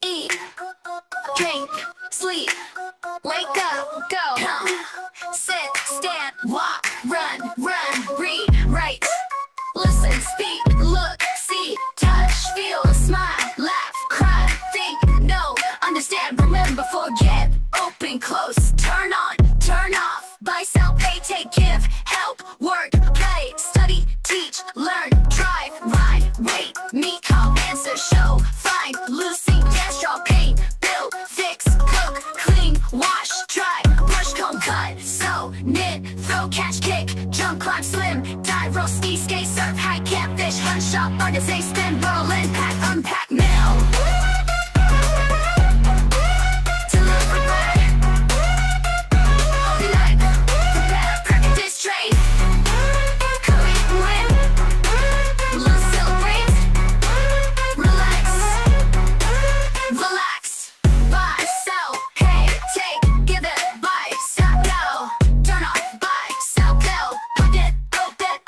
Eat, drink, sleep, wake up, go, come, sit, stand, walk, run, read, write, listen, speak, look, see, touch, feel, smile, laugh, cry, think, know, understand, remember, forget, open, close, turn on, turn off, buy, sell, pay, take, give, help, work, play, study, teach, learn, drive, ride, wait, meet, call, answer, show, find, lose, sing, dance, draw, paint, build, fix, cook, clean, wash, dry, brush, comb, cut, sew, knit, throw, catch, kick, jump, climb, swim, dive, roll, ski, skate, surf, hike, camp, fish, hunt, shop, artisan, spin, roll, pack, unpack, mail, deliver, holy light, prepare, practice, trade, create, win, lose, celebrate, relax, buy, sell, pay, take, give it, buy, stop, go, turn off, buy, sell, bill, put it,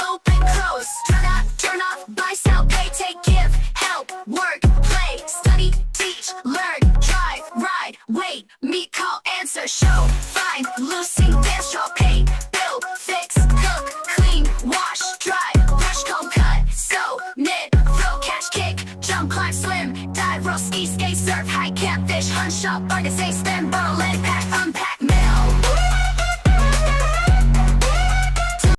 open, close, turn off, buy, sell, pay, take, give, help, work, play, study, teach, learn, drive, ride, wait, meet, call, answer, show, find, lose, sing, dance, draw, paint, build, fix, cook, clean, wash, dry, brush, comb, cut, sew, knit, throw, catch, kick, jump, climb, swim, dive, roll, ski, skate, surf, hike, camp, fish, hunt, shop, artisan, spin, roll, pack.